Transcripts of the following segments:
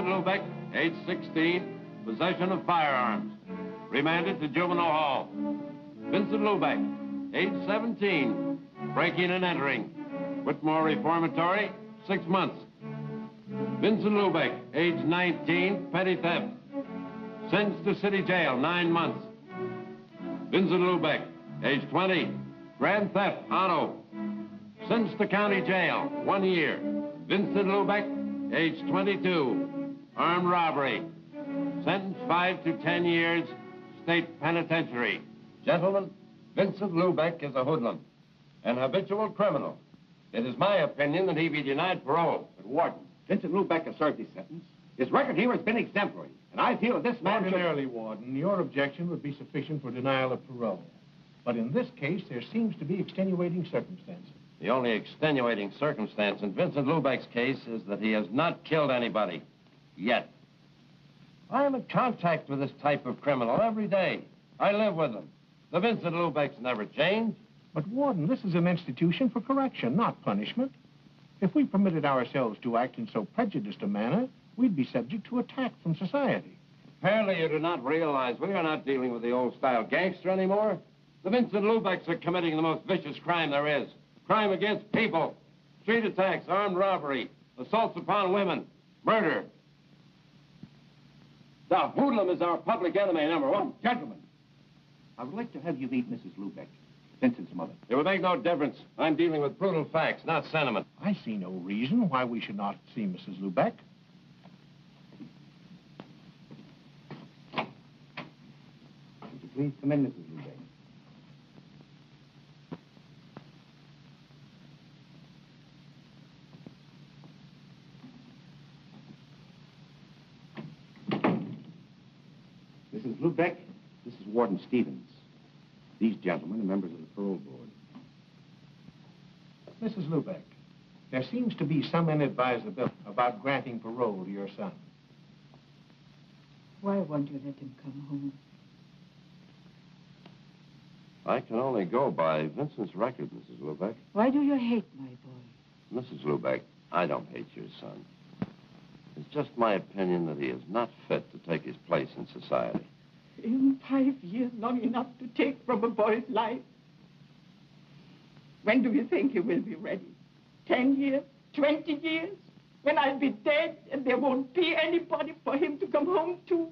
Vincent Lubeck, age 16, possession of firearms. Remanded to juvenile hall. Vincent Lubeck, age 17, breaking and entering. Whitmore Reformatory, 6 months. Vincent Lubeck, age 19, petty theft. Sentenced to city jail, 9 months. Vincent Lubeck, age 20, grand theft, auto. Sentenced to county jail, 1 year. Vincent Lubeck, age 22, armed robbery. Sentenced 5 to 10 years, state penitentiary. Gentlemen, Vincent Lubeck is a hoodlum, an habitual criminal. It is my opinion that he be denied parole. But, Warden, Vincent Lubeck has served his sentence. His record here has been exemplary, and I feel that this man Ordinarily, Warden, your objection would be sufficient for denial of parole. But in this case, there seems to be extenuating circumstances. The only extenuating circumstance in Vincent Lubeck's case is that he has not killed anybody. Yet. I am in contact with this type of criminal every day. I live with them. The Vincent Lubecks never change. But, Warden, this is an institution for correction, not punishment. If we permitted ourselves to act in so prejudiced a manner, we'd be subject to attack from society. Apparently you do not realize we are not dealing with the old-style gangster anymore. The Vincent Lubecks are committing the most vicious crime there is. Crime against people. Street attacks, armed robbery, assaults upon women, murder. The hoodlum is our public enemy, #1. Gentlemen, I would like to have you meet Mrs. Lubeck, Vincent's mother. It would make no difference. I'm dealing with brutal facts, not sentiment. I see no reason why we should not see Mrs. Lubeck. Would you please come in, Mrs. Lubeck? Mrs. Lubeck, this is Warden Stevens. These gentlemen are members of the parole board. Mrs. Lubeck, there seems to be some inadvisability about granting parole to your son. Why won't you let him come home? I can only go by Vincent's record, Mrs. Lubeck. Why do you hate my boy? Mrs. Lubeck, I don't hate your son. It's just my opinion that he is not fit to take his place in society. In 5 years, long enough to take from a boy's life. When do you think he will be ready? 10 years? 20 years? When I'll be dead and there won't be anybody for him to come home to?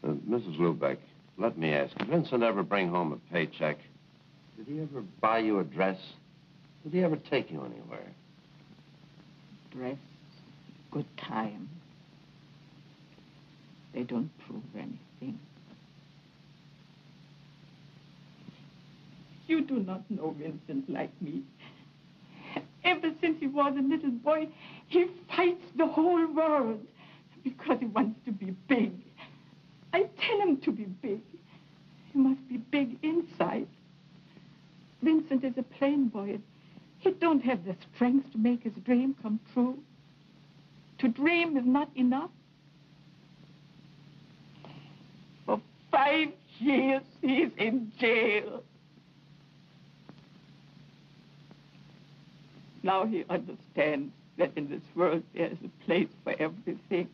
Mrs. Lubeck, let me ask, did Vincent ever bring home a paycheck? Did he ever buy you a dress? Did he ever take you anywhere? Dress, good time. They don't prove anything. You do not know Vincent like me. Ever since he was a little boy, he fights the whole world because he wants to be big. I tell him to be big. He must be big inside. Vincent is a plain boy. He don't have the strength to make his dream come true. To dream is not enough. For 5 years, he's in jail. Now he understands that in this world there is a place for everything.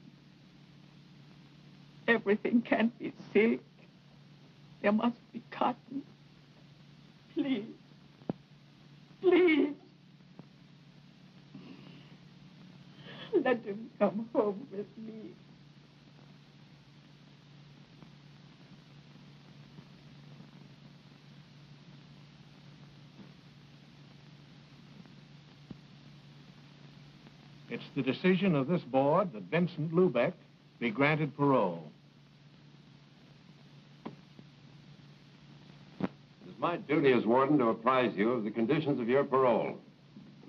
Everything can't be silk. There must be cotton. Please. Please. Let him come home with me. It's the decision of this board that Vincent Lubeck be granted parole. It is my duty as warden to apprise you of the conditions of your parole.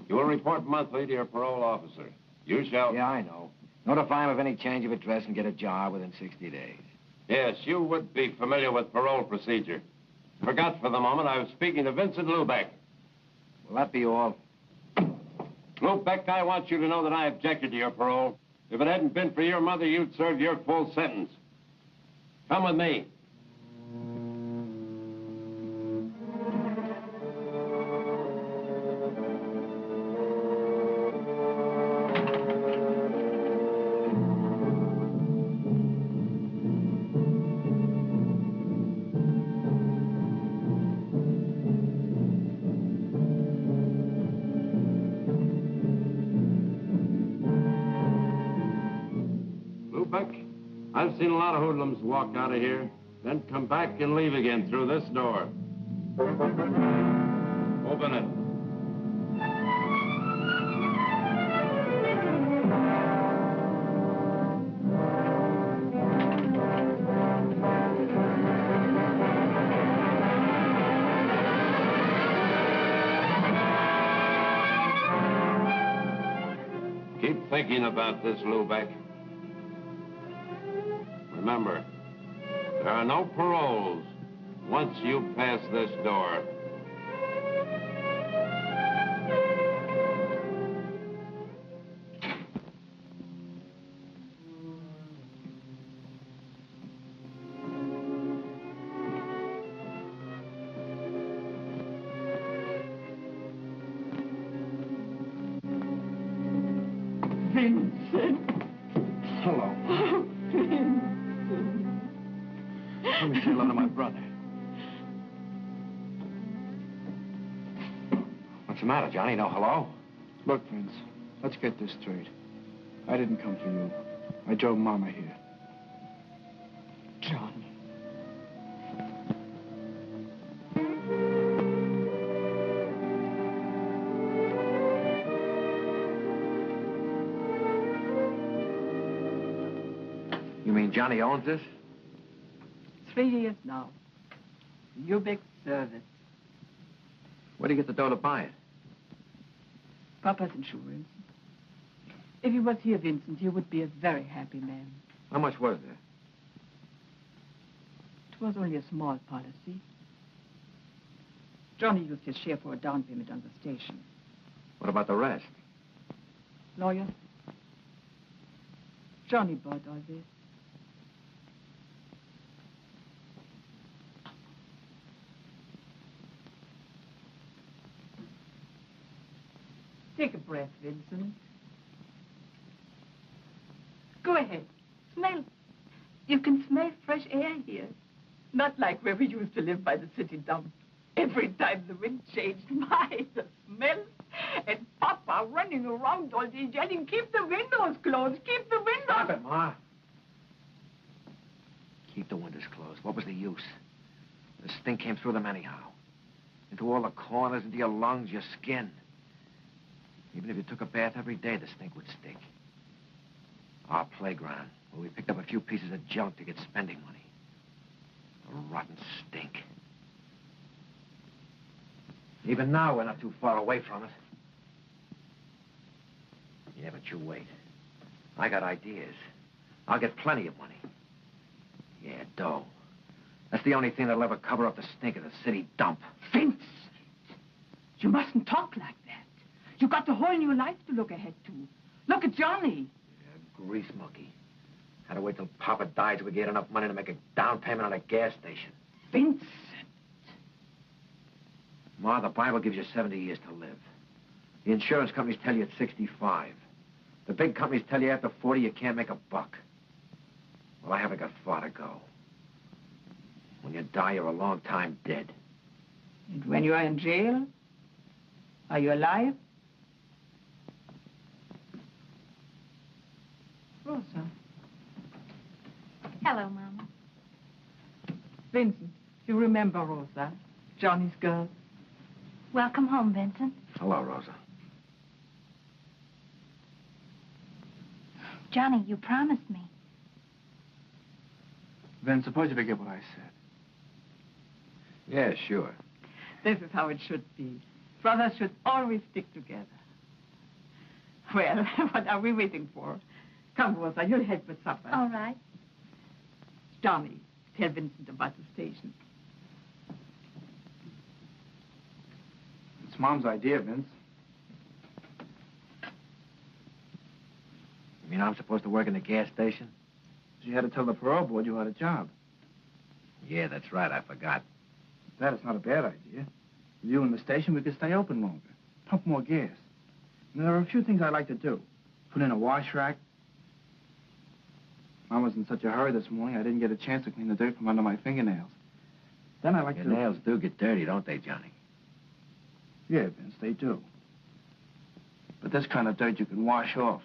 You will report monthly to your parole officer. You shall... Yeah, I know. Notify him of any change of address and get a job within 60 days. Yes, you would be familiar with parole procedure. Forgot for the moment I was speaking to Vincent Lubeck. Will that be all? Lubeck, I want you to know that I objected to your parole. If it hadn't been for your mother, you'd serve your full sentence. Come with me. Lubeck, I've seen a lot of hoodlums walk out of here, then come back and leave again through this door. Open it. Keep thinking about this, Lubeck. Remember, there are no paroles once you pass this door. Vincent. Hello. Vincent. Let me say hello to my brother. What's the matter, Johnny? No hello? Look, Vince, let's get this straight. I didn't come for you. I drove Mama here. Johnny. You mean Johnny owns this? 3 years now. Lubeck's service. Where'd he get the dough to buy it? Papa's insurance. If he was here, Vincent, you would be a very happy man. How much was there? It was only a small policy. Johnny used his share for a down payment on the station. What about the rest? Lawyer? Johnny bought all this. Take a breath, Vincent. Go ahead. Smell. You can smell fresh air here. Not like where we used to live by the city dump. Every time the wind changed, my, the smell. And Papa running around all day yelling, keep the windows closed, keep the windows... Stop it, Ma. Keep the windows closed. What was the use? The stink came through them anyhow. Into all the corners, into your lungs, your skin. Even if you took a bath every day, the stink would stick. Our playground, where we picked up a few pieces of junk to get spending money. A rotten stink. Even now, we're not too far away from it. Yeah, but you wait. I got ideas. I'll get plenty of money. Yeah, dough. That's the only thing that'll ever cover up the stink of the city dump. Vince! You mustn't talk like that. You got a whole new life to look ahead to. Look at Johnny. Yeah, grease monkey. Had to wait till Papa died till we get enough money to make a down payment on a gas station. Vincent. Ma, the Bible gives you 70 years to live. The insurance companies tell you at 65. The big companies tell you after 40 you can't make a buck. Well, I haven't got far to go. When you die, you're a long time dead. And when you are in jail, are you alive? Rosa. Hello, Mama. Vincent, you remember Rosa, Johnny's girl? Welcome home, Vincent. Hello, Rosa. Johnny, you promised me. Vince, suppose you forget what I said. Yeah, sure. This is how it should be. Brothers should always stick together. Well, what are we waiting for? Come, Rosa, you'll help with supper. All right. Johnny, tell Vincent about the station. It's Mom's idea, Vince. You mean I'm supposed to work in the gas station? She had to tell the parole board you had a job. Yeah, that's right. I forgot. That is not a bad idea. With you in the station, we could stay open longer. Pump more gas. And there are a few things I'd like to do. Put in a wash rack. Mom was in such a hurry this morning, I didn't get a chance to clean the dirt from under my fingernails. Then I'd like Your to... nails do get dirty, don't they, Johnny? Yeah, Vince, they do. But this kind of dirt you can wash off.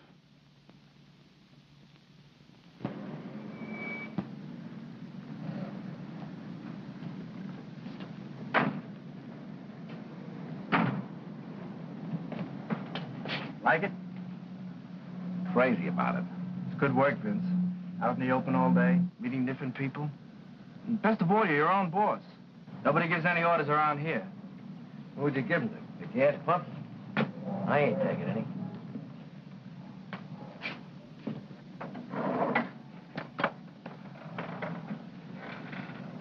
Like it? Crazy about it. It's good work, Vince. Out in the open all day, meeting different people. And best of all, you're your own boss. Nobody gives any orders around here. Who'd you give them to? The gas pump? I ain't taking any.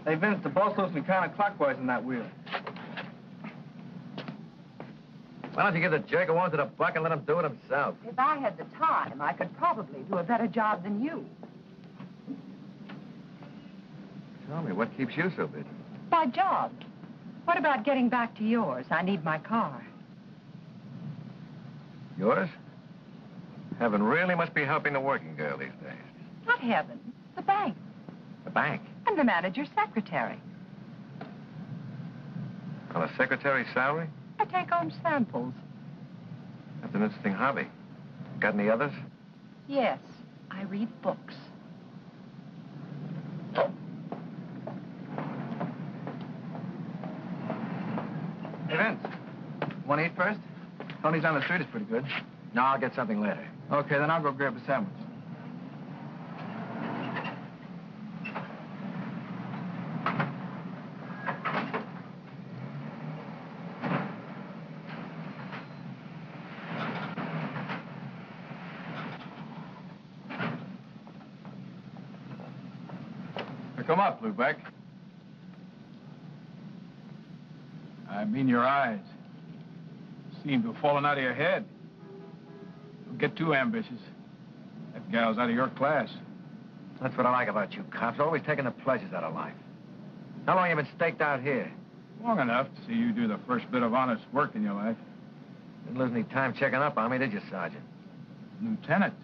Hey, Vince, the boss looks me counterclockwise in that wheel. Why don't you give the jerk who wants it a buck and let him do it himself? If I had the time, I could probably do a better job than you. Tell me, what keeps you so busy? My job. What about getting back to yours? I need my car. Yours? Heaven really must be helping the working girl these days. Not heaven, the bank. The bank? I'm the manager's secretary. On a secretary's salary? I take home samples. That's an interesting hobby. Got any others? Yes, I read books. Hey, Vince, want to eat first? Tony's on the street is pretty good. No, I'll get something later. Okay, then I'll go grab a sandwich. Come up, Lubeck. I mean your eyes. Seem to have fallen out of your head. Don't get too ambitious. That gal's out of your class. That's what I like about you cops, always taking the pleasures out of life. How long you been staked out here? Long enough to see you do the first bit of honest work in your life. Didn't lose any time checking up on me, did you, Sergeant? Lieutenant.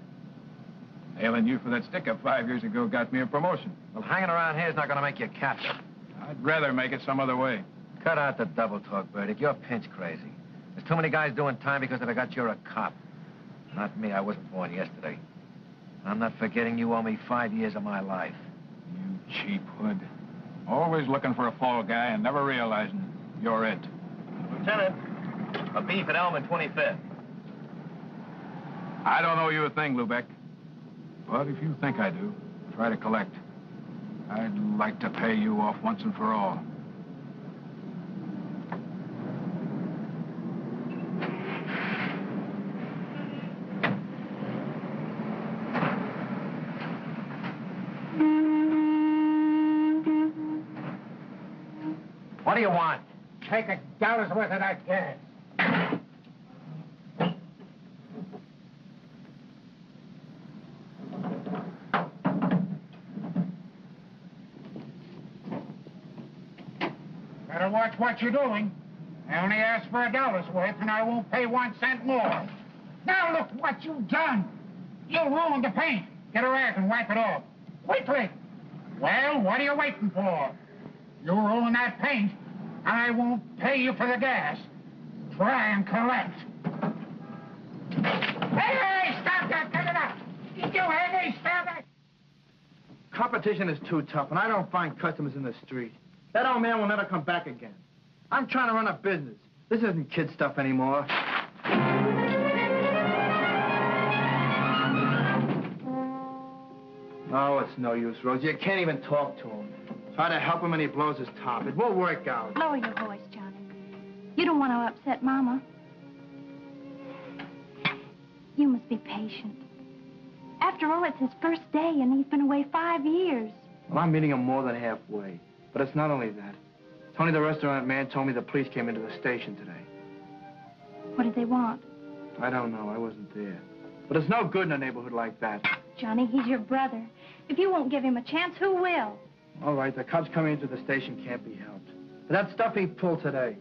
Nailing you for that stick-up 5 years ago got me a promotion. Well, hanging around here is not going to make you a captain. I'd rather make it some other way. Cut out the double talk, Burdick. You're pinch crazy. There's too many guys doing time because they got you're a cop. Not me. I wasn't born yesterday. I'm not forgetting you owe me 5 years of my life. You cheap hood. Always looking for a fall guy and never realizing you're it. Lieutenant, a beef at Elm and 25th. I don't owe you a thing, Lubeck. But if you think I do, try to collect. I'd like to pay you off once and for all. What do you want? Take $1 worth of that gas. Better watch what you're doing. I only asked for $1's worth, and I won't pay 1 cent more. Now look what you've done. You ruined the paint. Get a rag and wipe it off. Quickly. Well, what are you waiting for? You ruin that paint, and I won't pay you for the gas. Try and collect. Hey, stop that! Cut it out! Did you hear me? Stop it! Competition is too tough, and I don't find customers in the street. That old man will never come back again. I'm trying to run a business. This isn't kid stuff anymore. Oh, it's no use, Rose. You can't even talk to him. Try to help him and he blows his top. It won't work out. Lower your voice, Johnny. You don't want to upset Mama. You must be patient. After all, it's his first day, and he's been away 5 years. Well, I'm meeting him more than halfway. But it's not only that. Tony, the restaurant man, told me the police came into the station today. What did they want? I don't know. I wasn't there. But it's no good in a neighborhood like that. Johnny, he's your brother. If you won't give him a chance, who will? All right, the cops coming into the station can't be helped. But that stuff he pulled today.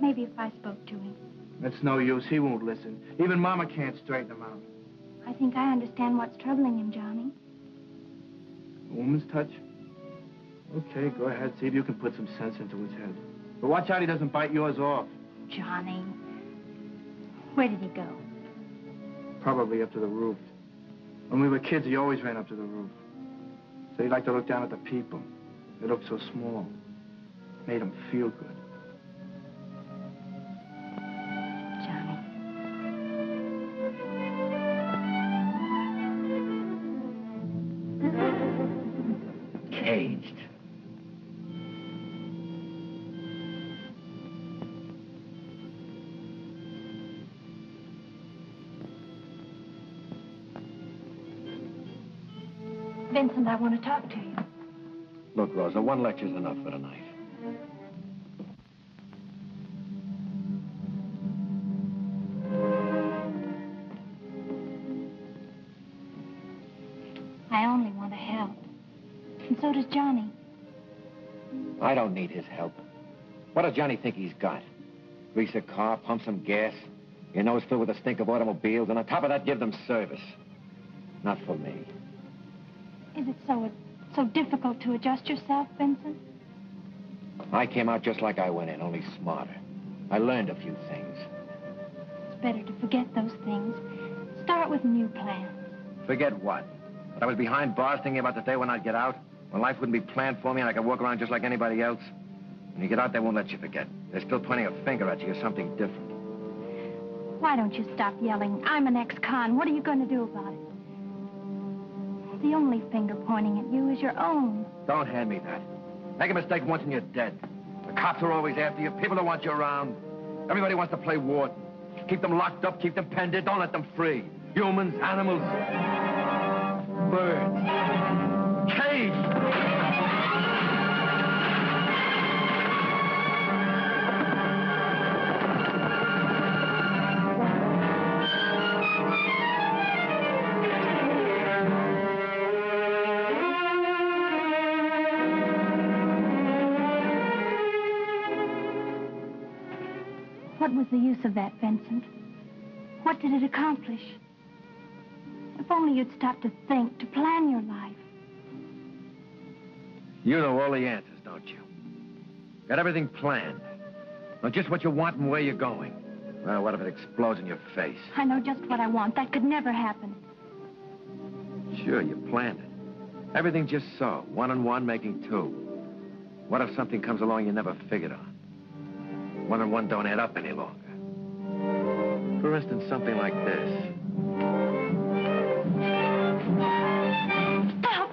Maybe if I spoke to him. It's no use. He won't listen. Even Mama can't straighten him out. I think I understand what's troubling him, Johnny. A woman's touch? Okay, go ahead. See if you can put some sense into his head. But watch out he doesn't bite yours off. Johnny. Where did he go? Probably up to the roof. When we were kids, he always ran up to the roof. So he liked to look down at the people. They looked so small. Made him feel good. Johnny. caged. Vincent, I want to talk to you. Look, Rosa, one lecture's enough for tonight. I only want to help. And so does Johnny. I don't need his help. What does Johnny think he's got? Grease a car, pump some gas, your nose filled with the stink of automobiles, and on top of that, give them service. Not for me. Is it so difficult to adjust yourself, Vincent? I came out just like I went in, only smarter. I learned a few things. It's better to forget those things. Start with new plans. Forget what? That I was behind bars thinking about the day when I'd get out? When life wouldn't be planned for me and I could walk around just like anybody else? When you get out, they won't let you forget. They're still pointing a finger at you or something different. Why don't you stop yelling? I'm an ex-con. What are you going to do about it? The only finger pointing at you is your own. Don't hand me that. Make a mistake once and you're dead. The cops are always after you. People don't want you around. Everybody wants to play warden. Keep them locked up, keep them penned in. Don't let them free. Humans, animals, birds, caged. What was the use of that, Vincent? What did it accomplish? If only you'd stop to think, to plan your life. You know all the answers, don't you? Got everything planned. Know just what you want and where you're going. Well, what if it explodes in your face? I know just what I want. That could never happen. Sure, you planned it. Everything just so. 1 and 1 making 2. What if something comes along you never figured on? 1 and 1 don't add up any longer. For instance, something like this. Stop!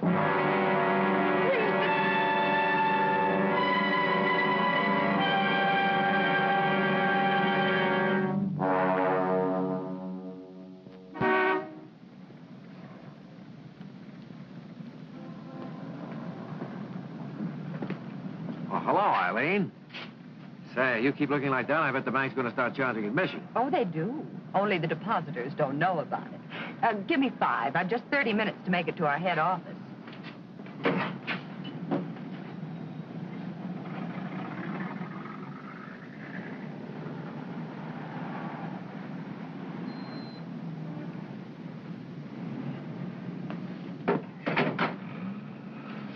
Oh, hello, Eileen. Say, you keep looking like that, I bet the bank's going to start charging admission. Oh, they do. Only the depositors don't know about it. Give me 5. I've just 30 minutes to make it to our head office.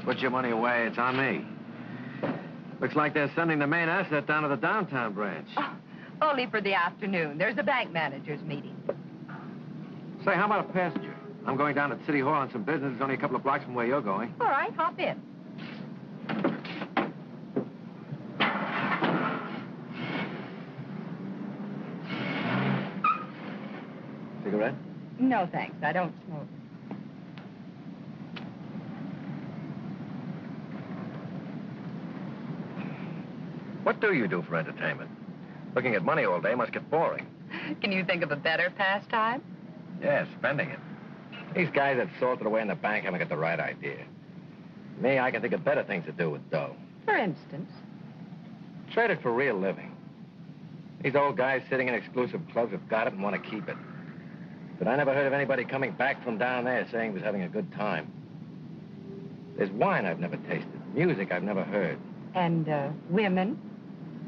Put your money away, it's on me. Looks like they're sending the main asset down to the downtown branch. Oh, only for the afternoon. There's a bank manager's meeting. Say, how about a passenger? I'm going down to City Hall on some business. It's only a couple of blocks from where you're going. All right, hop in. Cigarette? No, thanks. I don't smoke. What do you do for entertainment? Looking at money all day must get boring. Can you think of a better pastime? Yeah, spending it. These guys that salted away in the bank haven't got the right idea. Me, I can think of better things to do with dough. For instance? Trade it for real living. These old guys sitting in exclusive clubs have got it and want to keep it. But I never heard of anybody coming back from down there saying he was having a good time. There's wine I've never tasted, music I've never heard. And, women?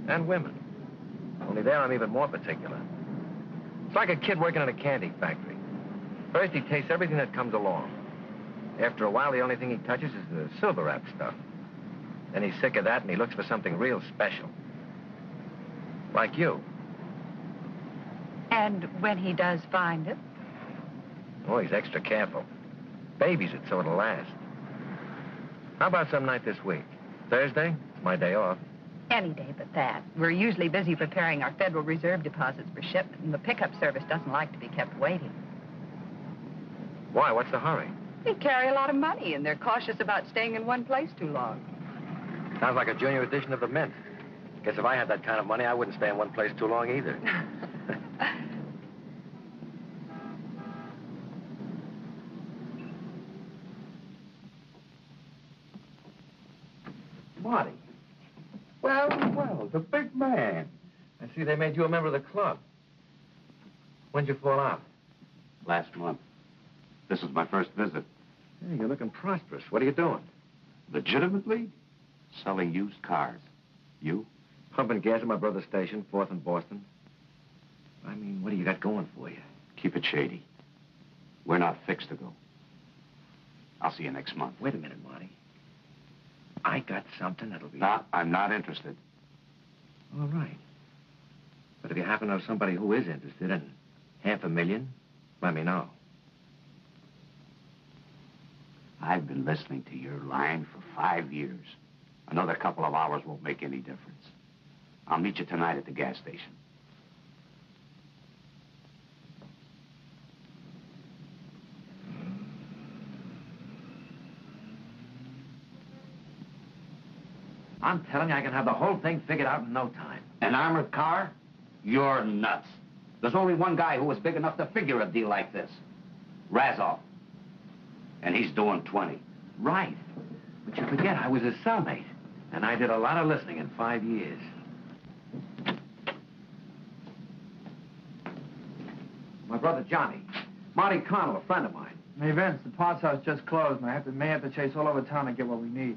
And women. Only there I'm even more particular. It's like a kid working in a candy factory. First he tastes everything that comes along. After a while, the only thing he touches is the silver wrap stuff. Then he's sick of that and he looks for something real special. Like you. And when he does find it? Oh, he's extra careful. Babies it so it'll last. How about some night this week? Thursday? It's my day off. Any day but that. We're usually busy preparing our Federal Reserve deposits for shipment, and the pickup service doesn't like to be kept waiting. Why? What's the hurry? They carry a lot of money, and they're cautious about staying in one place too long. Sounds like a junior edition of the Mint. Guess if I had that kind of money, I wouldn't stay in one place too long either. Marty. Well, the big man. I see they made you a member of the club. When'd you fall out? Last month. This is my first visit. Hey, you're looking prosperous. What are you doing? Legitimately? Selling used cars. You? Pumping gas at my brother's station, 4th and Boston. I mean, what do you got going for you? Keep it shady. We're not fixed to go. I'll see you next month. Wait a minute, Marty. I got something that'll be... No, I'm not interested. All right. But if you happen to know somebody who is interested in $500,000, let me know. I've been listening to your line for 5 years. Another couple of hours won't make any difference. I'll meet you tonight at the gas station. I'm telling you, I can have the whole thing figured out in no time. An armored car? You're nuts. There's only one guy who was big enough to figure a deal like this. Razov. And he's doing 20. Right. But you forget, I was his cellmate. And I did a lot of listening in 5 years. My brother Johnny. Marty Connell, a friend of mine. Hey, Vince, the parts house just closed, and I may have to chase all over town to get what we need.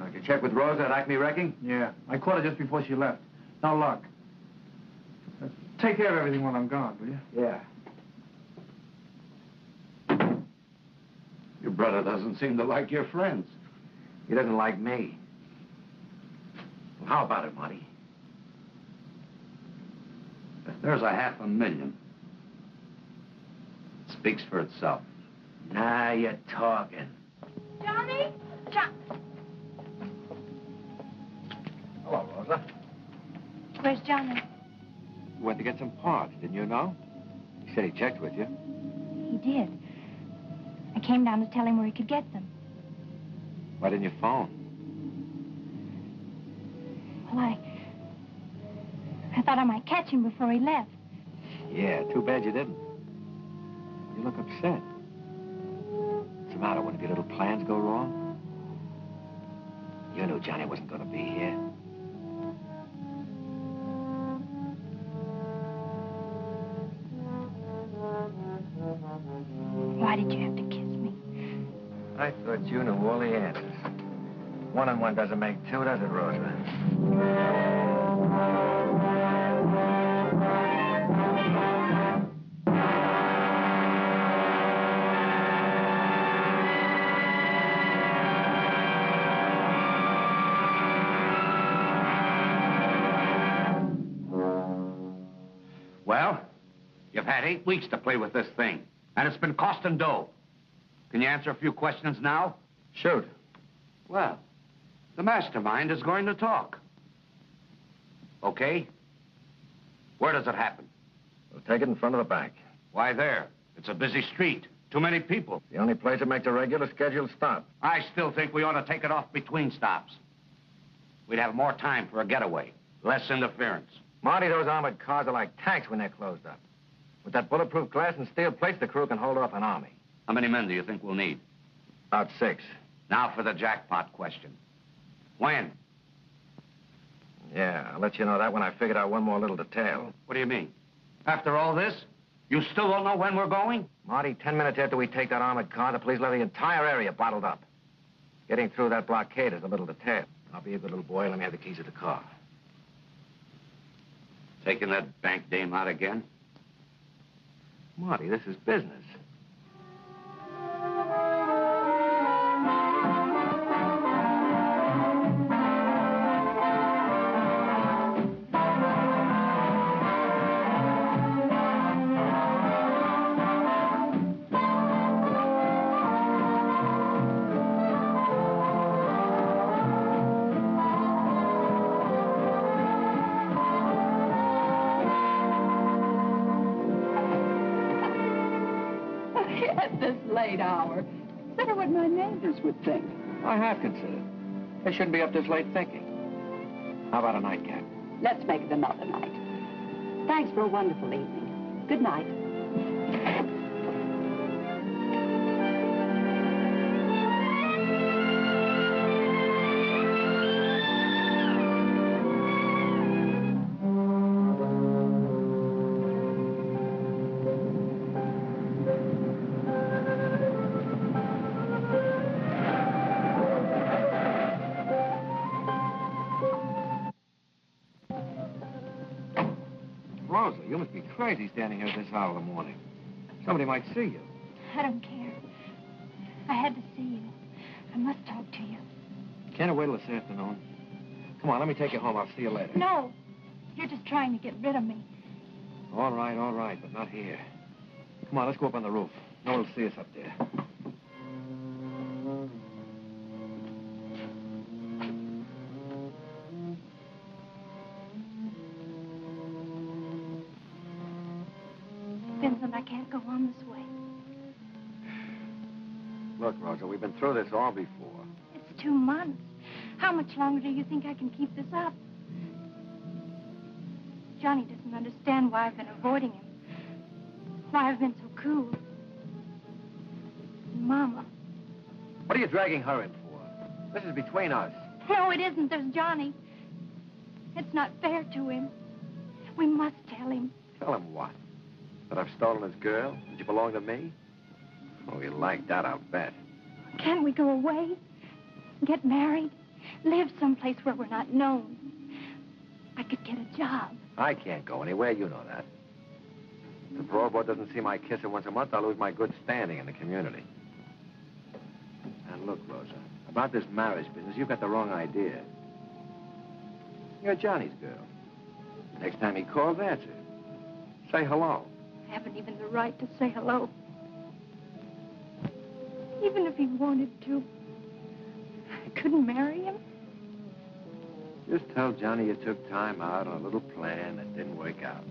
Did you check with Rosa at Acme Wrecking? Yeah, I caught her just before she left. No luck. Take care of everything while I'm gone, will you? Yeah. Your brother doesn't seem to like your friends. He doesn't like me. Well, how about it, Marty? If there's $500,000, it speaks for itself. Now you're talking. Johnny? Hello, Rosa. Where's Johnny? You went to get some parts, didn't you know? He said he checked with you. He did. I came down to tell him where he could get them. Why didn't you phone? Well, I thought I might catch him before he left. Yeah, too bad you didn't. You look upset. What's the matter? One of your little plans go wrong? You knew Johnny wasn't going to be here. Why did you have to kiss me? I thought you knew all the answers. 1 and 1 doesn't make 2, does it, Rosa? Well, you've had 8 weeks to play with this thing, and it's been costing dough. Can you answer a few questions now? Shoot. Well, the mastermind is going to talk. Okay? Where does it happen? We'll take it in front of the bank. Why there? It's a busy street. Too many people. The only place that makes a regular scheduled stop. I still think we ought to take it off between stops. We'd have more time for a getaway. Less interference. Marty, those armored cars are like tanks when they're closed up. With that bulletproof glass and steel plates, the crew can hold off an army. How many men do you think we'll need? About 6. Now for the jackpot question. When? Yeah, I'll let you know that when I figured out one more little detail. What do you mean? After all this, you still don't know when we're going? Marty, 10 minutes after we take that armored car, the police will have the entire area bottled up. Getting through that blockade is a little detail. I'll be a good little boy and let me have the keys of the car. Taking that bank dame out again? Marty, this is business. At this late hour. And my neighbors would think. I have considered. They shouldn't be up this late thinking. How about a nightcap? Let's make it another night. Thanks for a wonderful evening. Good night. Rosa, you must be crazy standing here at this hour of the morning. Somebody might see you. I don't care. I had to see you. I must talk to you. Can't I wait till this afternoon? Come on, let me take you home. I'll see you later. No. You're just trying to get rid of me. All right, but not here. Come on, let's go up on the roof. No one will see us up there. Vincent, I can't go on this way. Look, Rosa, we've been through this all before. It's 2 months. How much longer do you think I can keep this up? Johnny doesn't understand why I've been avoiding him. Why I've been so cool. And Mama. What are you dragging her in for? This is between us. No, it isn't. There's Johnny. It's not fair to him. We must tell him. Tell him what? That I've stolen his girl? That you belong to me? Oh, you like that, I'll bet. Can't we go away? Get married? Live someplace where we're not known? I could get a job. I can't go anywhere, you know that. If the parole board doesn't see my kisser once a month, I'll lose my good standing in the community. And look, Rosa, about this marriage business, you've got the wrong idea. You're Johnny's girl. Next time he calls, answer. Say hello. I haven't even the right to say hello. Even if he wanted to, I couldn't marry him. Just tell Johnny you took time out on a little plan that didn't work out.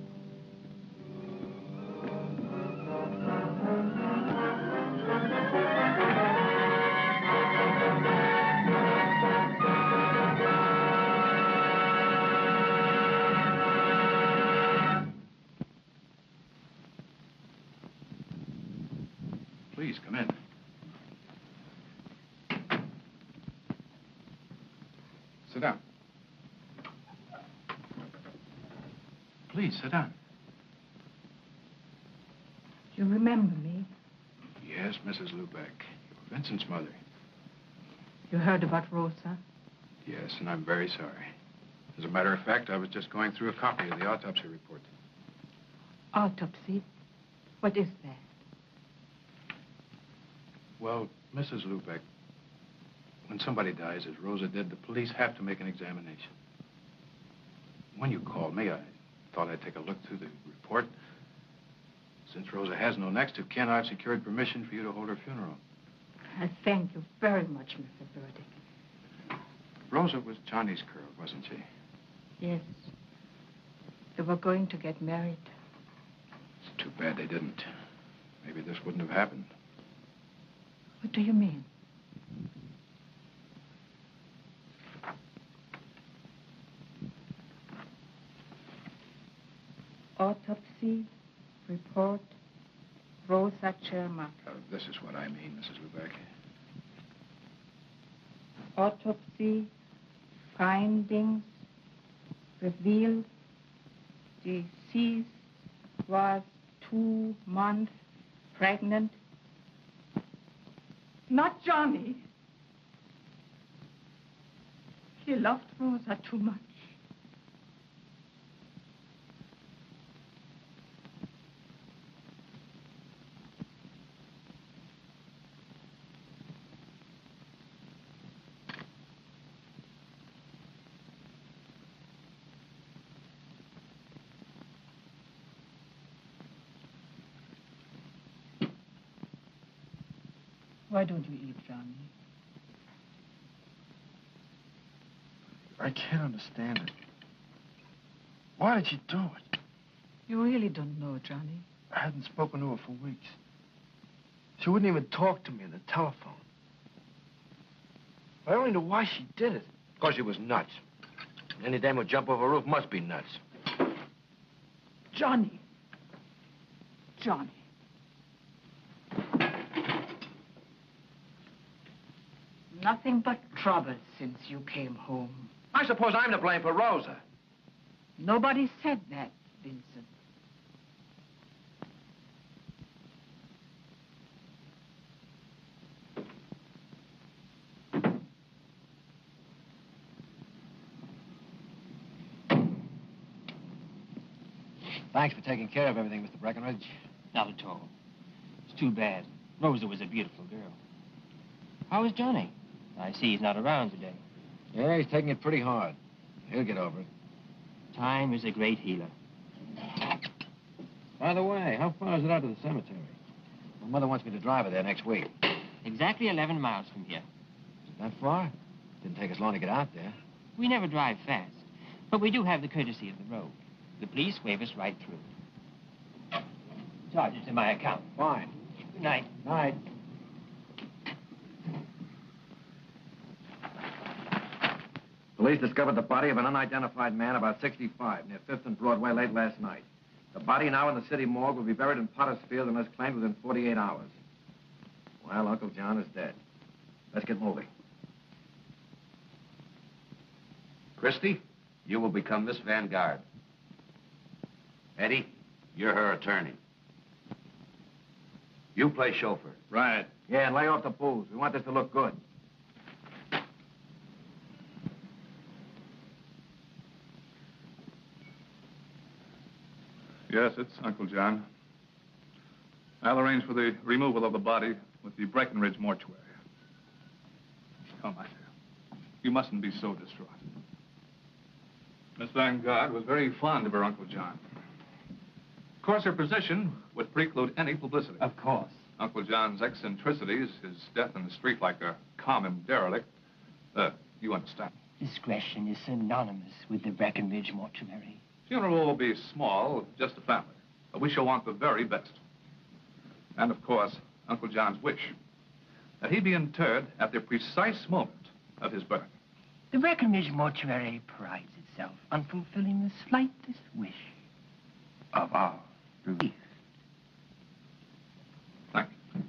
Please, come in. Sit down. Please, sit down. You remember me? Yes, Mrs. Lubeck. You're Vincent's mother. You heard about Rosa? Yes, and I'm very sorry. As a matter of fact, I was just going through a copy of the autopsy report. Autopsy? What is that? Well, Mrs. Lubeck, when somebody dies, as Rosa did, the police have to make an examination. When you called me, I thought I'd take a look through the report. Since Rosa has no next of kin, I've secured permission for you to hold her funeral. I thank you very much, Mr. Burdick. Rosa was Johnny's girl, wasn't she? Yes. They were going to get married. It's too bad they didn't. Maybe this wouldn't have happened. What do you mean? Autopsy report, Rosa Chermak. This is what I mean, Mrs. Lubeck. Autopsy findings revealed deceased was 2 months pregnant. Not Johnny. He loved Rosa too much. Why don't you eat, Johnny? I can't understand it. Why did she do it? You really don't know, Johnny. I hadn't spoken to her for weeks. She wouldn't even talk to me on the telephone. I only know why she did it. Because she was nuts. Any dame who jump over a roof must be nuts. Johnny. Johnny. Nothing but trouble since you came home. I suppose I'm to blame for Rosa. Nobody said that, Vincent. Thanks for taking care of everything, Mr. Breckenridge. Not at all. It's too bad. Rosa was a beautiful girl. How is Johnny? I see he's not around today. Yeah, he's taking it pretty hard. He'll get over it. Time is a great healer. By the way, how far is it out to the cemetery? My mother wants me to drive her there next week. Exactly 11 miles from here. Is it that far? Didn't take us long to get out there. We never drive fast, but we do have the courtesy of the road. The police wave us right through. Charge it to my account. Fine. Good night. Night. Police discovered the body of an unidentified man about 65 near 5th and Broadway late last night. The body now in the city morgue will be buried in Potter's Field unless claimed within 48 hours. Well, Uncle John is dead. Let's get moving. Christie, you will become Miss Vanguard. Eddie, you're her attorney. You play chauffeur. Right. Yeah, and lay off the booze. We want this to look good. Yes, it's Uncle John. I'll arrange for the removal of the body with the Breckenridge mortuary. Oh, my dear. You mustn't be so distraught. Miss Vanguard was very fond of her Uncle John. Of course, her position would preclude any publicity. Of course. Uncle John's eccentricities, his death in the street like a common derelict, you understand. Discretion is synonymous with the Breckenridge mortuary. Funeral will be small, just a family. But we shall want the very best. And, of course, Uncle John's wish that he be interred at the precise moment of his birth. The Breckenridge mortuary prides itself on fulfilling the slightest wish of our relief. Thank you.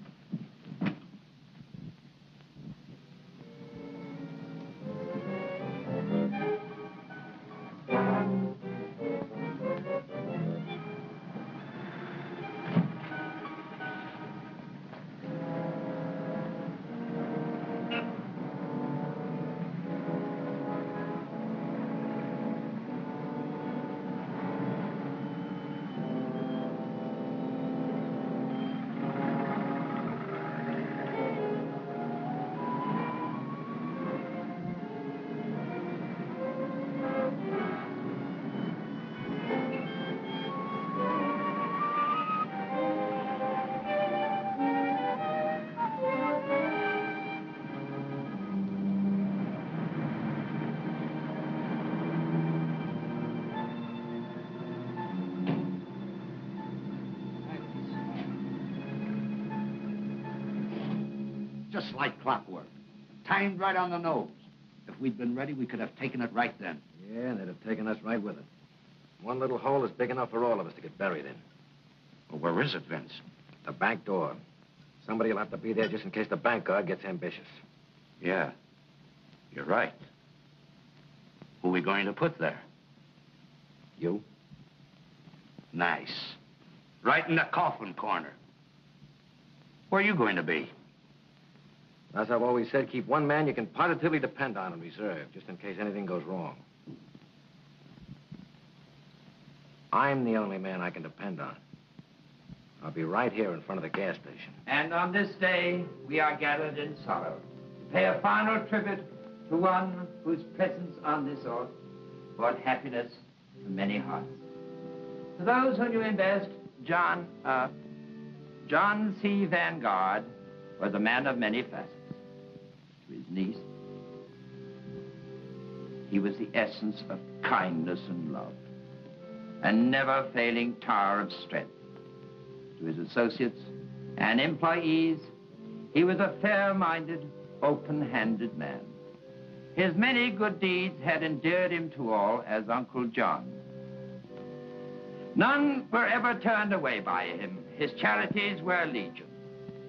Just like clockwork. Timed right on the nose. If we'd been ready, we could have taken it right then. Yeah, and they'd have taken us right with it. One little hole is big enough for all of us to get buried in. Well, where is it, Vince? The back door. Somebody will have to be there just in case the bank guard gets ambitious. Yeah, you're right. Who are we going to put there? You? Nice. Right in the coffin corner. Where are you going to be? As I've always said, keep one man you can positively depend on in reserve, just in case anything goes wrong. I'm the only man I can depend on. I'll be right here in front of the gas station. And on this day, we are gathered in sorrow to pay a final tribute to one whose presence on this earth brought happiness to many hearts. To those who knew him best, John C. Vanguard was a man of many facets. To his niece, he was the essence of kindness and love, a never-failing tower of strength. To his associates and employees, he was a fair-minded, open-handed man. His many good deeds had endeared him to all as Uncle John. None were ever turned away by him. His charities were legion.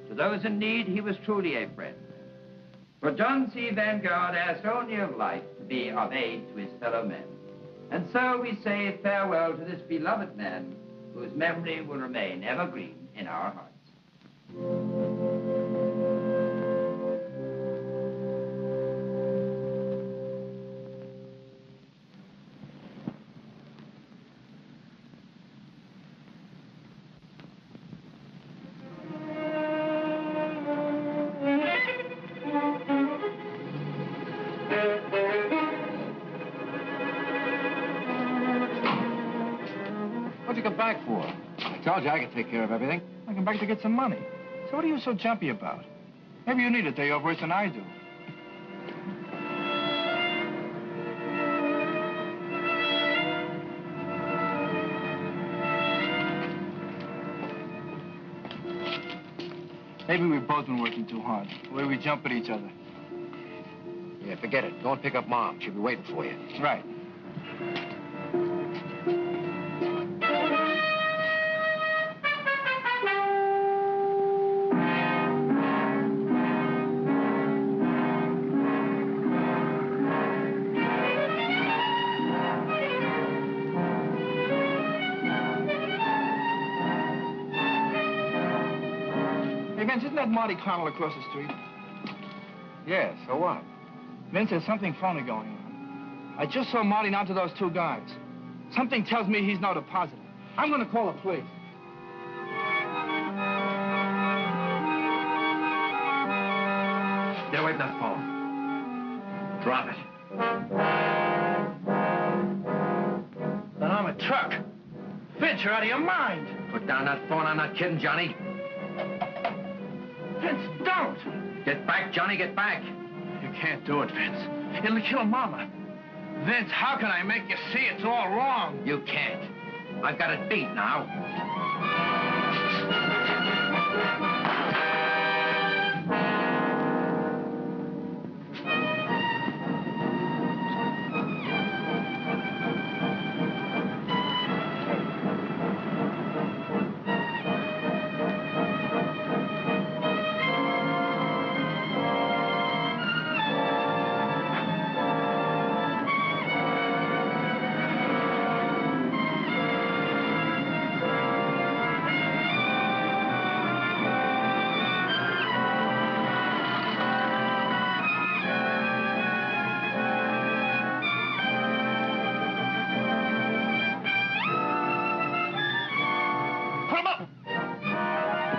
To those in need, he was truly a friend. For John C. Vanguard asked only of life to be of aid to his fellow men. And so we say farewell to this beloved man, whose memory will remain evergreen in our hearts. What'd you come back for? I told you I could take care of everything. I come back to get some money. So what are you so jumpy about? Maybe you need a day off worse than I do. Maybe we've both been working too hard. The way we jump at each other. Yeah, forget it. Go and pick up Mom. She'll be waiting for you. Right. Hey, Vince, isn't that Marty Connell across the street? Yeah, so what? Vince, there's something phony going on. I just saw Marty down to those two guys. Something tells me he's not a positive. I'm going to call the police. Get away from that phone. Drop it. Then I'm a truck. Vince, you're out of your mind. Put down that phone. I'm not kidding, Johnny. Vince, don't. Get back, Johnny, get back. You can't do it, Vince. It'll kill Mama. Vince, how can I make you see it's all wrong? You can't. I've got it beat now.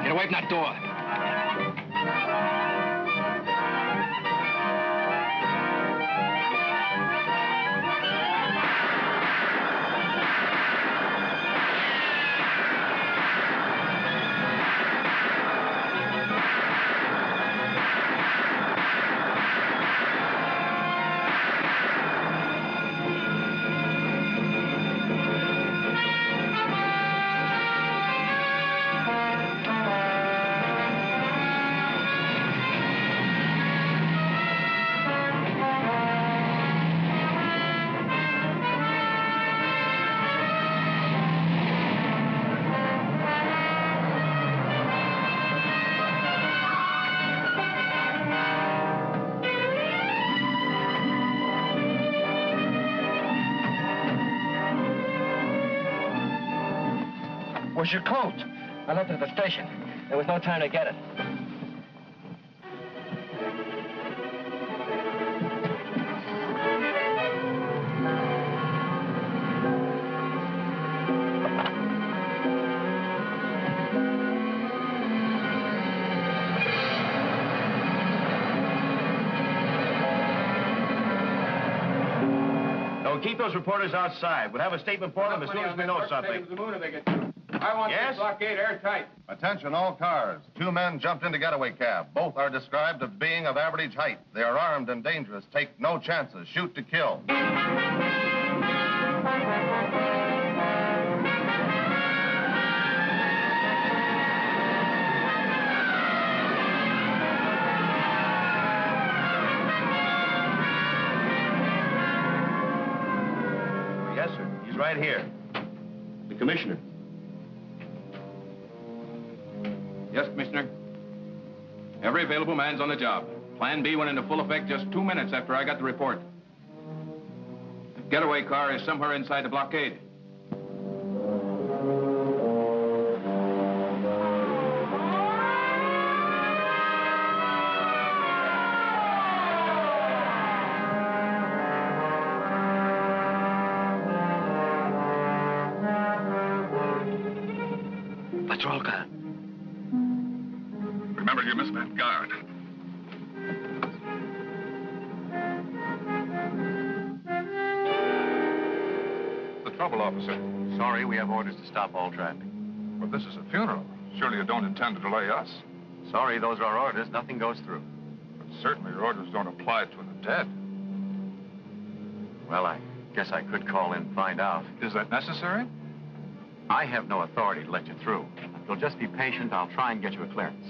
Get away from that door. Where's your coat? I left it at the station. There was no time to get it. No, keep those reporters outside. We'll have a statement for them as soon as we know something. I want Yes? this blockade airtight. Attention all cars. 2 men jumped into getaway cab. Both are described as being of average height. They are armed and dangerous. Take no chances. Shoot to kill. Yes, sir. He's right here. The commissioner. Yes, Commissioner. Every available man's on the job. Plan B went into full effect just 2 minutes after I got the report. The getaway car is somewhere inside the blockade. Patrolka. Remember, you missed that guard. The trouble, officer? Sorry, we have orders to stop all traffic. But this is a funeral. Surely you don't intend to delay us. Sorry, those are our orders. Nothing goes through. But certainly your orders don't apply to the dead. Well, I guess I could call in and find out. Is that necessary? I have no authority to let you through. If you'll just be patient, I'll try and get you a clearance.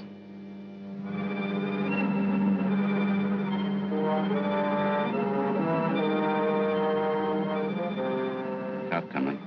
Not coming.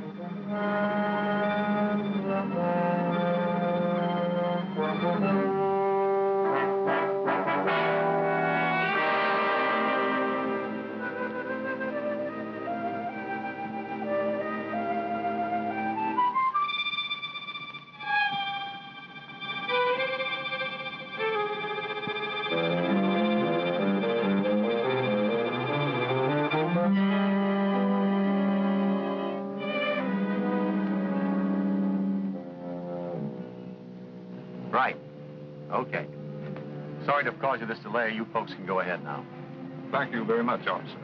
Right. Okay. Sorry to have caused you this delay. You folks can go ahead now. Thank you very much, officer.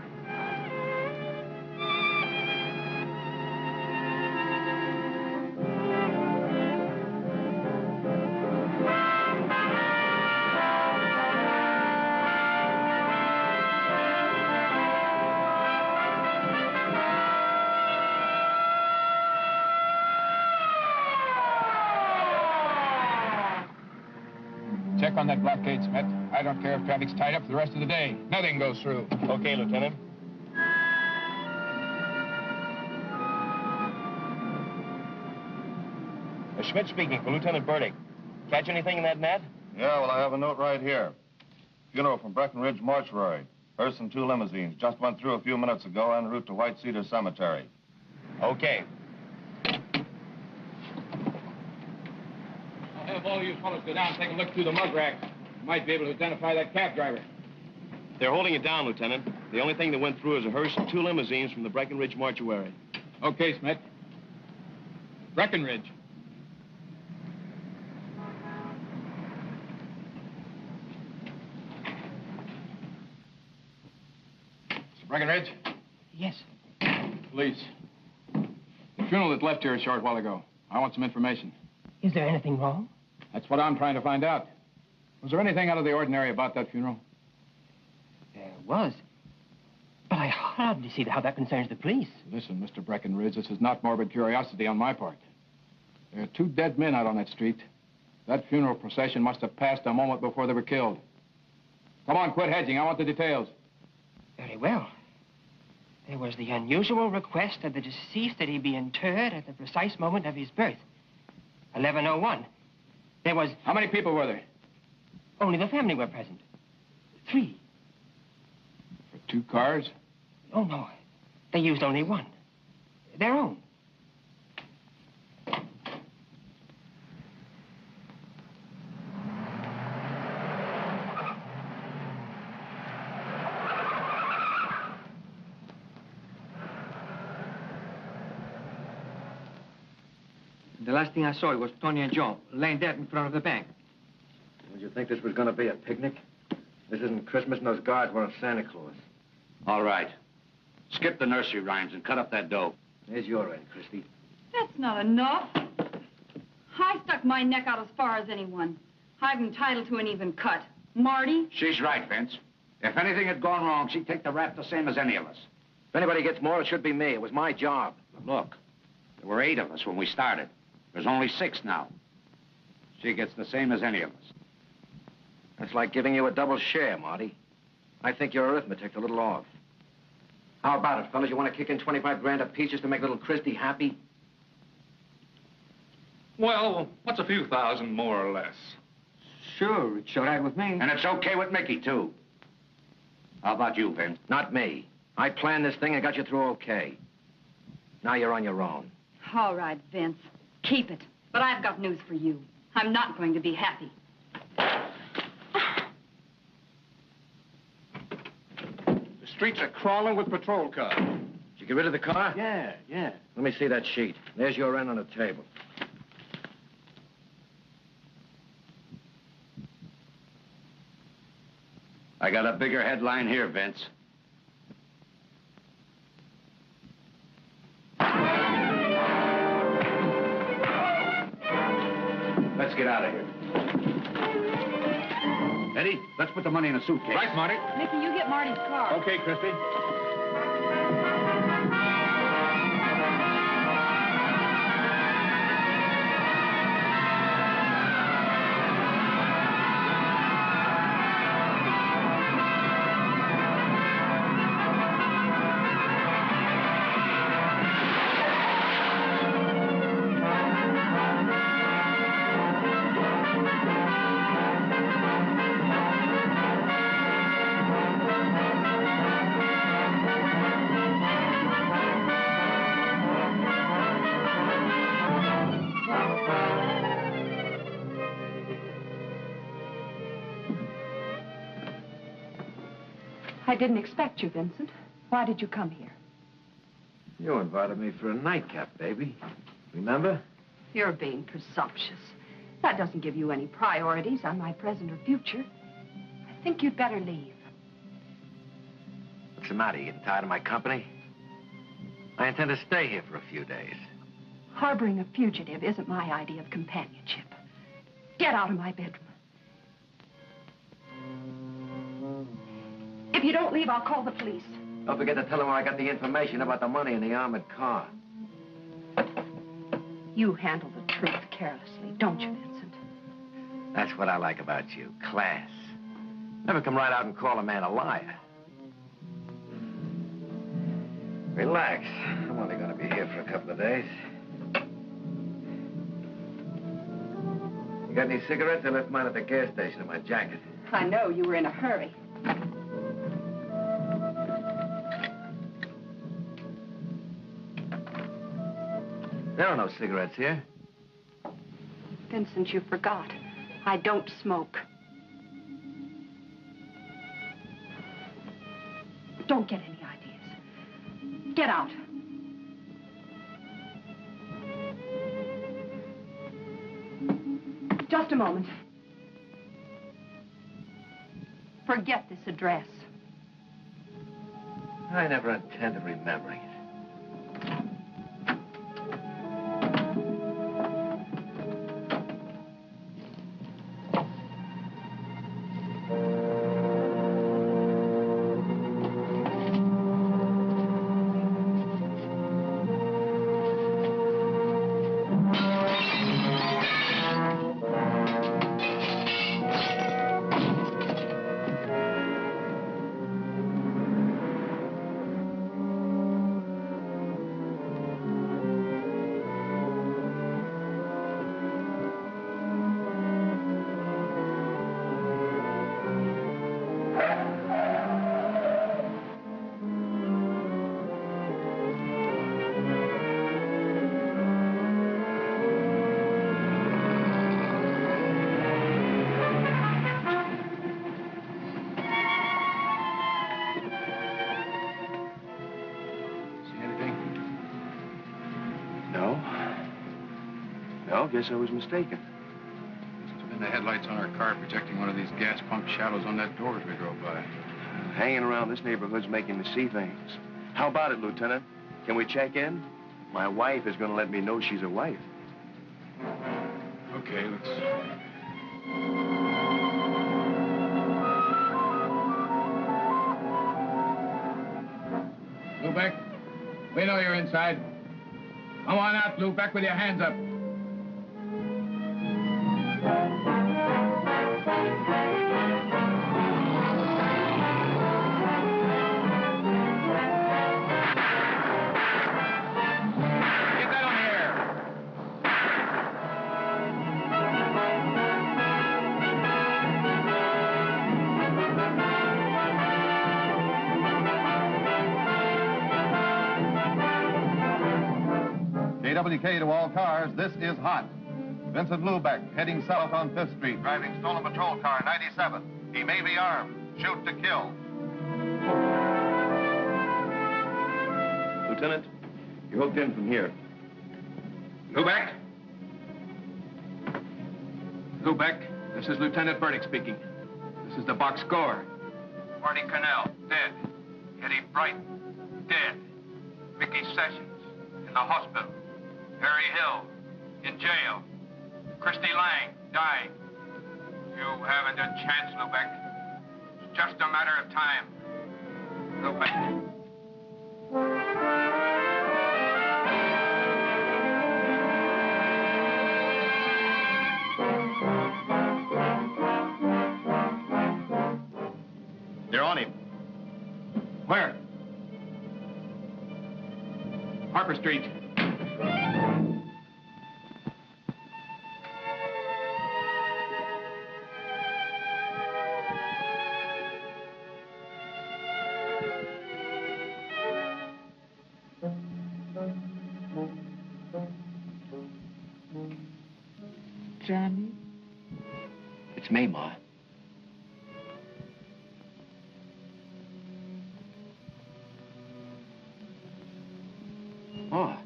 Check on that blockade, Smith. I don't care if traffic's tied up for the rest of the day. Nothing goes through. Okay, Lieutenant. Schmidt speaking for Lieutenant Burdick. Catch anything in that net? Yeah, well, I have a note right here. Funeral from Breckenridge Mortuary. Hearse and 2 limousines. Just went through a few minutes ago en route to White Cedar Cemetery. Okay. I'll have all you fellows go down and take a look through the mug rack. You might be able to identify that cab driver. They're holding it down, Lieutenant. The only thing that went through is a hearse and 2 limousines from the Breckenridge Mortuary. Okay, Smith. Breckenridge. Mr. Breckenridge? Yes. Police. The funeral that left here a short while ago. I want some information. Is there anything wrong? That's what I'm trying to find out. Was there anything out of the ordinary about that funeral? There was. But I hardly see how that concerns the police. Listen, Mr. Breckenridge, this is not morbid curiosity on my part. There are 2 dead men out on that street. That funeral procession must have passed a moment before they were killed. Come on, quit hedging. I want the details. Very well. There was the unusual request of the deceased that he be interred at the precise moment of his birth. 11:01. There was... How many people were there? Only the family were present. 3. For 2 cars? Oh, no. They used only 1. Their own. The last thing I saw was Tony and Joe laying dead in front of the bank. Would you think this was going to be a picnic? This isn't Christmas and those guards weren't Santa Claus. All right. Skip the nursery rhymes and cut up that dough. There's your end, Christy. That's not enough. I stuck my neck out as far as anyone. I'm entitled to an even cut. Marty? She's right, Vince. If anything had gone wrong, she'd take the rap the same as any of us. If anybody gets more, it should be me. It was my job. Look, there were 8 of us when we started. There's only 6 now. She gets the same as any of us. That's like giving you a double share, Marty. I think your arithmetic's a little off. How about it, fellas? You want to kick in 25 grand apiece just to make little Christy happy? Well, what's a few thousand more or less? Sure, it's all right with me. And it's okay with Mickey, too. How about you, Vin? Not me. I planned this thing and got you through okay. Now you're on your own. All right, Vince. Keep it. But I've got news for you. I'm not going to be happy. The streets are crawling with patrol cars. Did you get rid of the car? Yeah. Let me see that sheet. There's your end on the table. I got a bigger headline here, Vince. Let's get out of here. Eddie, let's put the money in a suitcase. Right, Marty. Mickey, you get Marty's car. Okay, Christy. I didn't expect you, Vincent. Why did you come here? You invited me for a nightcap, baby. Remember? You're being presumptuous. That doesn't give you any priorities on my present or future. I think you'd better leave. What's the matter? You getting tired of my company? I intend to stay here for a few days. Harboring a fugitive isn't my idea of companionship. Get out of my bedroom. If you don't leave, I'll call the police. Don't forget to tell them where I got the information about the money in the armored car. You handle the truth carelessly, don't you, Vincent? That's what I like about you, class. Never come right out and call a man a liar. Relax. I'm only going to be here for a couple of days. You got any cigarettes? I left mine at the gas station in my jacket. I know you were in a hurry. There are no cigarettes here. Vincent, you forgot. I don't smoke. Don't get any ideas. Get out. Just a moment. Forget this address. I never intended remembering it. Guess I was mistaken. Must have been the headlights on our car projecting one of these gas pump shadows on that door as we drove by. Hanging around this neighborhood's making me see things. How about it, Lieutenant? Can we check in? My wife is going to let me know she's a wife. Okay, let's... Lubeck, we know you're inside. Come on out, Lubeck, with your hands up. KWK to all cars, this is hot. Vincent Lubeck, heading south on 5th Street, driving stolen patrol car 97. He may be armed. Shoot to kill. Lieutenant, you're hooked in from here. Lubeck? Lubeck, this is Lieutenant Burdick speaking. This is the box score. Marty Cannell, dead. Eddie Bright, dead. Mickey Sessions, in the hospital. Harry Hill, in jail. Christy Lang, dying. You haven't a chance, Lubeck. It's just a matter of time. Lubeck. They're on him. Where? Harper Street. Johnny? It's me, Ma. Ma.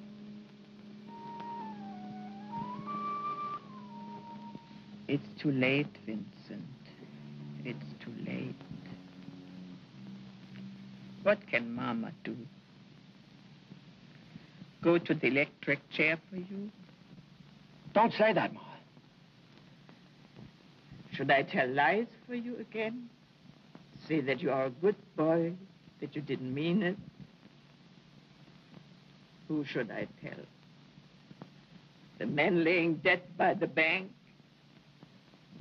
It's too late, Vincent. It's too late. What can Mama do? Go to the electric chair for you? Don't say that, Ma. Should I tell lies for you again? Say that you are a good boy, that you didn't mean it? Who should I tell? The man laying dead by the bank?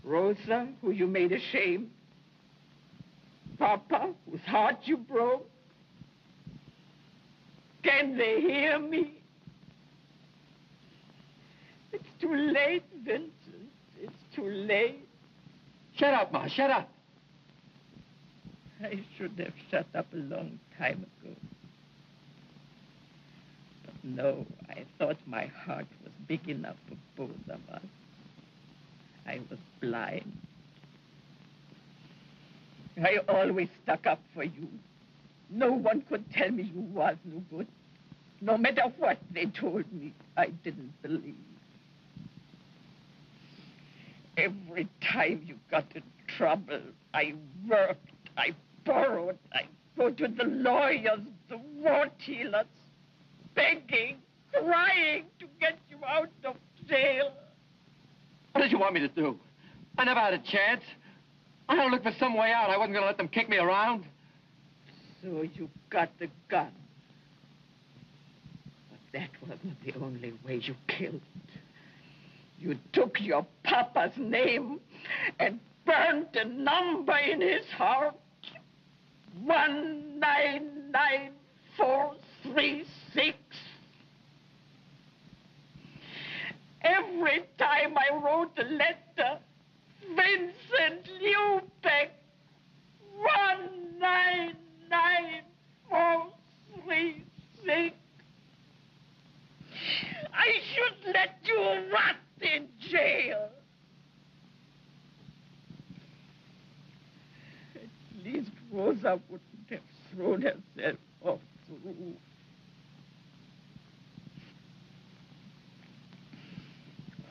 Rosa, who you made ashamed? Papa, whose heart you broke? Can they hear me? It's too late, Vincent. It's too late. Shut up, Ma. Shut up. I should have shut up a long time ago. But no, I thought my heart was big enough for both of us. I was blind. I always stuck up for you. No one could tell me you was no good. No matter what they told me, I didn't believe. Every time you got in trouble, I worked, I borrowed, I go to the lawyers, the war dealers, begging, crying to get you out of jail. What did you want me to do? I never had a chance. I had to look for some way out. I wasn't going to let them kick me around. So you got the gun. But that wasn't the only way you killed. You took your papa's name and burned a number in his heart. 199436. Every time I wrote a letter, Vincent Lubeck, 199436. I should let you rot in jail. At least Rosa wouldn't have thrown herself off the roof.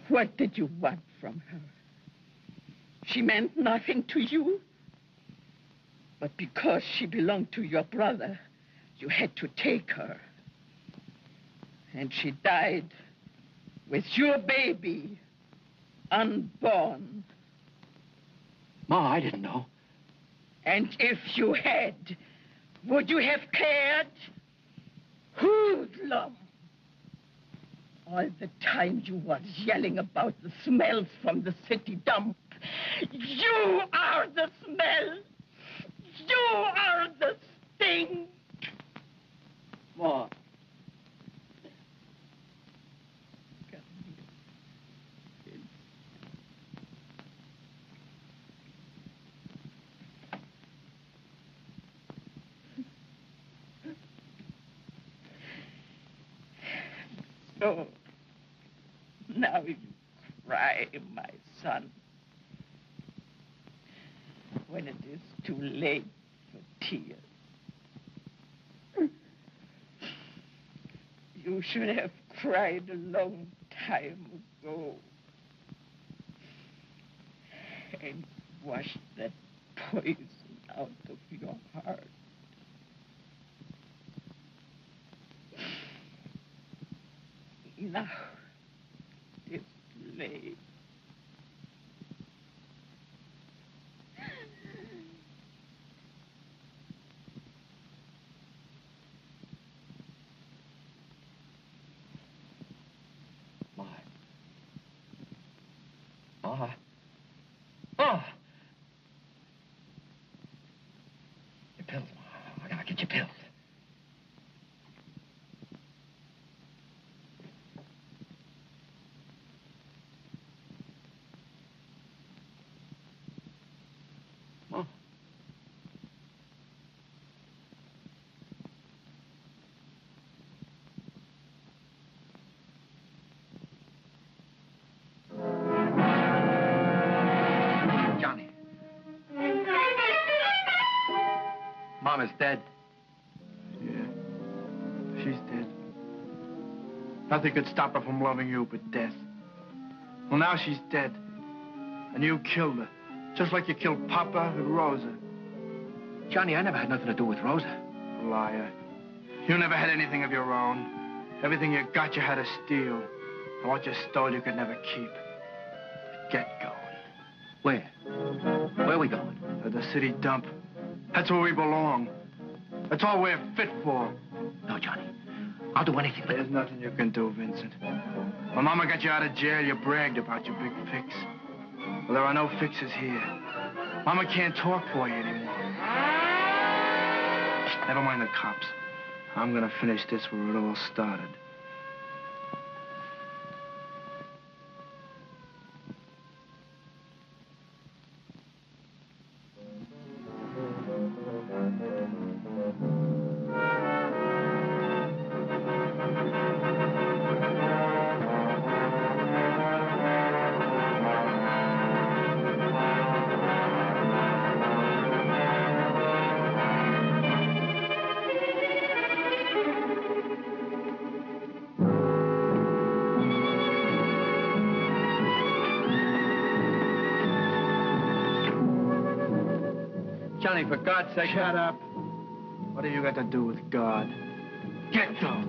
What did you want from her? She meant nothing to you. But because she belonged to your brother, you had to take her. And she died with your baby, unborn. Ma, I didn't know. And if you had, would you have cared? Hoodlum! All the time you was yelling about the smells from the city dump. You are the smell. You are the stink. Ma. So, how you cry, my son. When it is too late for tears. You should have cried a long time ago. And washed that poison out of your heart. Now, it's late. Ma. Ma. Ma. Your pills, Ma. I gotta get your pills. Ma. Johnny. Mama's dead. Yeah, she's dead. Nothing could stop her from loving you but death. Well, now she's dead. And you killed her. Just like you killed Papa and Rosa. Johnny, I never had nothing to do with Rosa. Liar. You never had anything of your own. Everything you got, you had to steal. And what you stole, you could never keep. Get going. Where? Where are we going? To the city dump. That's where we belong. That's all we're fit for. No, Johnny. I'll do anything. There's nothing you can do, Vincent. When Mama got you out of jail, you bragged about your big fix. Well, there are no fixes here. Mama can't talk for you anymore. Never mind the cops. I'm gonna finish this where it all started. Johnny, for God's sake... Shut up. What have you got to do with God? Get out.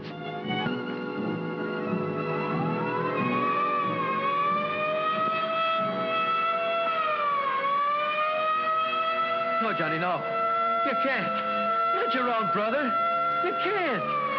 No, Johnny, no. You can't. Not your own brother. You can't.